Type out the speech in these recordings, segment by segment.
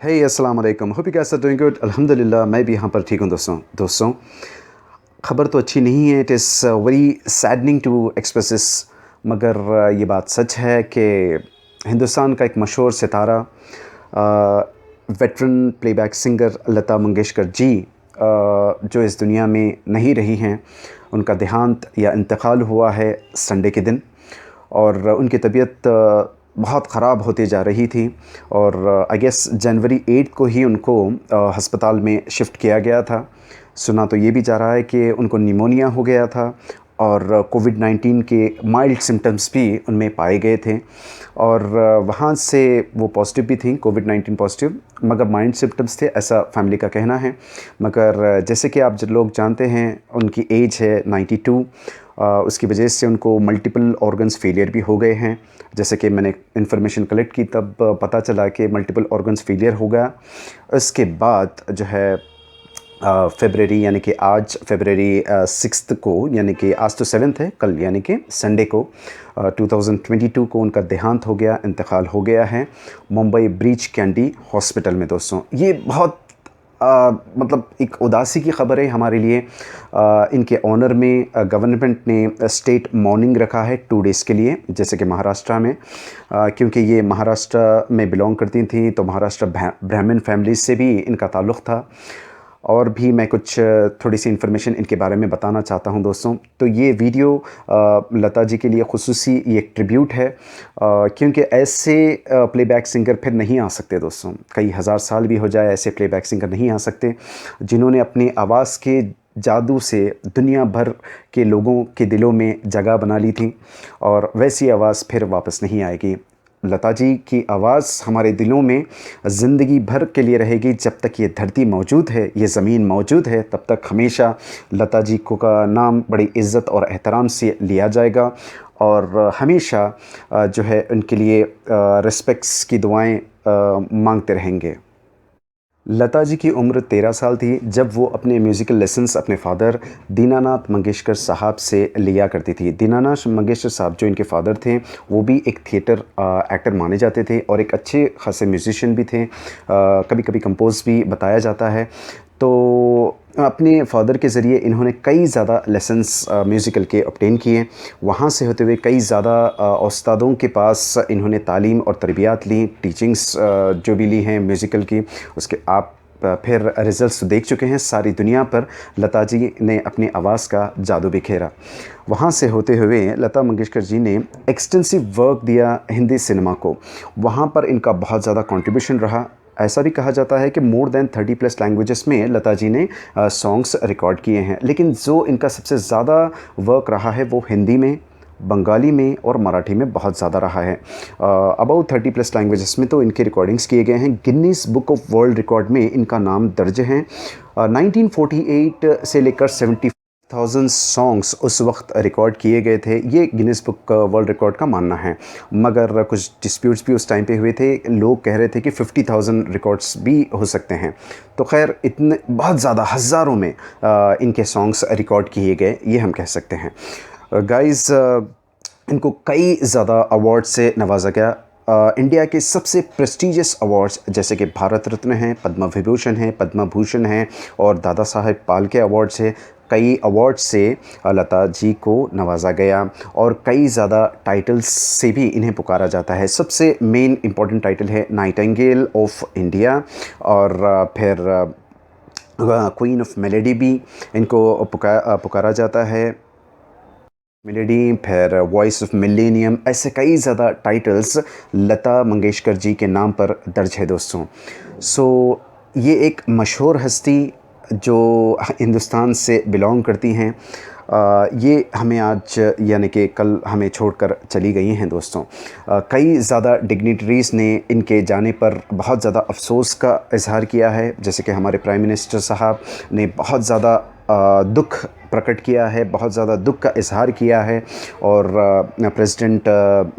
हे अस्सलाम वालेकुम, hope you guys are doing good. अल्हम्दुलिल्लाह मैं भी यहाँ पर ठीक हूँ दोस्तों। खबर तो अच्छी नहीं है। It is very saddening to express this, मगर ये बात सच है कि हिंदुस्तान का एक मशहूर सितारा, veteran playback singer Lata Mangeshkar ji जो इस दुनिया में नहीं रही हैं, उनका देहांत या इंतकाल हुआ है संडे के दिन। और उनकी तबीयत बहुत ख़राब होती जा रही थी और आई गेस जनवरी 8 को ही उनको अस्पताल में शिफ्ट किया गया था। सुना तो ये भी जा रहा है कि उनको निमोनिया हो गया था और कोविड-19 के माइल्ड सिम्टम्स भी उनमें पाए गए थे और वहाँ से वो पॉजिटिव भी थी, कोविड-19 पॉजिटिव, मगर माइल्ड सिम्टम्स थे, ऐसा फैमिली का कहना है। मगर जैसे कि आप लोग जानते हैं, उनकी एज है 92। उसकी वजह से उनको मल्टीपल ऑर्गन्स फेलियर भी हो गए हैं। जैसे कि मैंने इन्फॉर्मेशन कलेक्ट की तब पता चला कि मल्टीपल ऑर्गन्स फेलियर हो गया। उसके बाद जो है फ़रवरी यानी कि आज फ़रवरी 6 को, यानी कि आज तो 7 है, कल यानी कि संडे को 2022 को उनका देहांत हो गया, इंतकाल हो गया है मुंबई ब्रीच कैंडी हॉस्पिटल में। दोस्तों ये बहुत मतलब एक उदासी की ख़बर है हमारे लिए। इनके ऑनर में गवर्नमेंट ने स्टेट मॉर्निंग रखा है 2 डेज़ के लिए, जैसे कि महाराष्ट्र में, क्योंकि ये महाराष्ट्र में बिलोंग करती थी, तो महाराष्ट्र ब्राह्मण फैमिली से भी इनका ताल्लुक़ था। और भी मैं कुछ थोड़ी सी इन्फॉर्मेशन इनके बारे में बताना चाहता हूं दोस्तों। तो ये वीडियो लता जी के लिए खुसूसी ये एक ट्रिब्यूट है, क्योंकि ऐसे प्लेबैक सिंगर फिर नहीं आ सकते दोस्तों। कई हज़ार साल भी हो जाए, ऐसे प्लेबैक सिंगर नहीं आ सकते जिन्होंने अपनी आवाज़ के जादू से दुनिया भर के लोगों के दिलों में जगह बना ली थी, और वैसी आवाज़ फिर वापस नहीं आएगी। लता जी की आवाज़ हमारे दिलों में ज़िंदगी भर के लिए रहेगी। जब तक ये धरती मौजूद है, ये ज़मीन मौजूद है, तब तक हमेशा लता जी को का नाम बड़ी इज़्ज़त और एहतराम से लिया जाएगा और हमेशा जो है उनके लिए रिस्पेक्ट्स की दुआएं मांगते रहेंगे। लता जी की उम्र 13 साल थी जब वो अपने म्यूज़िकल लेसन्स अपने फ़ादर दीनानाथ मंगेशकर साहब से लिया करती थी। दीनानाथ मंगेशकर साहब जो इनके फ़ादर थे, वो भी एक थिएटर एक्टर माने जाते थे और एक अच्छे खासे म्यूज़िशियन भी थे। कभी कभी कंपोज़ भी बताया जाता है। तो अपने फ़ादर के ज़रिए इन्होंने कई ज़्यादा लेसन्स म्यूज़िकल के ऑब्टेन किए। वहाँ से होते हुए कई ज़्यादा उस्तादों के पास इन्होंने तालीम और तरबियात ली, टीचिंग्स जो भी ली हैं म्यूज़िकल की। उसके आप फिर रिज़ल्ट्स देख चुके हैं सारी दुनिया पर। लता जी ने अपनी आवाज़ का जादू बिखेरा। वहाँ से होते हुए लता मंगेशकर जी ने एक्सटेंसिव वर्क दिया हिंदी सिनेमा को। वहाँ पर इनका बहुत ज़्यादा कंट्रीब्यूशन रहा। ऐसा भी कहा जाता है कि मोर देन 30+ लैंग्वेजेस में लता जी ने सॉन्ग्स रिकॉर्ड किए हैं, लेकिन जो इनका सबसे ज़्यादा वर्क रहा है वो हिंदी में, बंगाली में और मराठी में बहुत ज़्यादा रहा है। अबाउट 30+ लैंग्वेजेस में तो इनके रिकॉर्डिंग्स किए गए हैं। Guinness book of world record में इनका नाम दर्ज है। 1948 से लेकर 70,000 सॉन्ग्स उस वक्त रिकॉर्ड किए गए थे, ये गिनीज़ बुक वर्ल्ड रिकॉर्ड का मानना है। मगर कुछ डिस्प्यूट्स भी उस टाइम पे हुए थे। लोग कह रहे थे कि 50,000 रिकॉर्ड्स भी हो सकते हैं। तो खैर, इतने बहुत ज़्यादा हज़ारों में इनके सॉन्ग्स रिकॉर्ड किए गए, ये हम कह सकते हैं। गाइज़, इनको कई ज़्यादा अवार्ड से नवाजा गया। इंडिया के सबसे प्रेस्टीजियस अवार्ड्स जैसे कि भारत रत्न हैं, पद्म विभूषण हैं, पद्म भूषण हैं और दादा साहेब फाल्के अवार्ड्स हैं। कई अवार्ड से लता जी को नवाजा गया और कई ज़्यादा टाइटल्स से भी इन्हें पुकारा जाता है। सबसे मेन इम्पॉर्टेंट टाइटल है नाइटिंगेल ऑफ इंडिया, और फिर क्वीन ऑफ मेलोडी भी इनको पुकारा जाता है। मेलोडी, फिर वॉइस ऑफ मिलेनियम, ऐसे कई ज़्यादा टाइटल्स लता मंगेशकर जी के नाम पर दर्ज है दोस्तों। सो ये एक मशहूर हस्ती जो हिंदुस्तान से बिलोंग करती हैं, ये हमें आज यानी कि कल हमें छोड़कर चली गई हैं दोस्तों। कई ज़्यादा डिग्निटरीज़ ने इनके जाने पर बहुत ज़्यादा अफसोस का इजहार किया है। जैसे कि हमारे प्राइम मिनिस्टर साहब ने बहुत ज़्यादा दुख प्रकट किया है, बहुत ज़्यादा दुख का इजहार किया है, और प्रेसिडेंट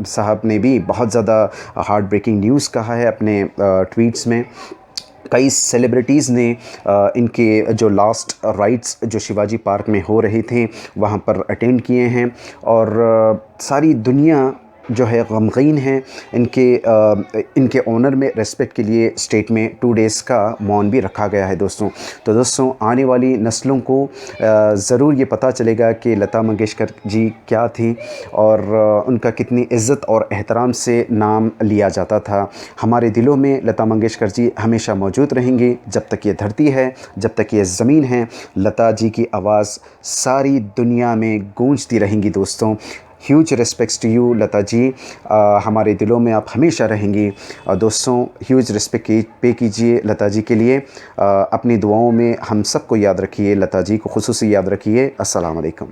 साहब ने भी बहुत ज़्यादा हार्ट ब्रेकिंग न्यूज़ कहा है अपने ट्वीट्स में। कई सेलिब्रिटीज़ ने इनके जो लास्ट राइट्स जो शिवाजी पार्क में हो रहे थे वहाँ पर अटेंड किए हैं, और सारी दुनिया जो है गमगीन हैं। इनके ऑनर में रिस्पेक्ट के लिए स्टेट में 2 डेज़ का मौन भी रखा गया है दोस्तों। तो दोस्तों आने वाली नस्लों को ज़रूर ये पता चलेगा कि लता मंगेशकर जी क्या थी और उनका कितनी इज़्ज़त और एहतराम से नाम लिया जाता था। हमारे दिलों में लता मंगेशकर जी हमेशा मौजूद रहेंगी जब तक ये धरती है, जब तक ये ज़मीन है। लता जी की आवाज़ सारी दुनिया में गूंजती रहेंगी दोस्तों। Huge respects to you Lata ji, हमारे दिलों में आप हमेशा रहेंगी। दोस्तों ह्यूज रिस्पेक्ट पे कीजिए लता जी के लिए। अपनी दुआओं में हम सबको याद रखिए, लता जी को खुसूसी याद रखिए। अस्सलाम वालेकुम।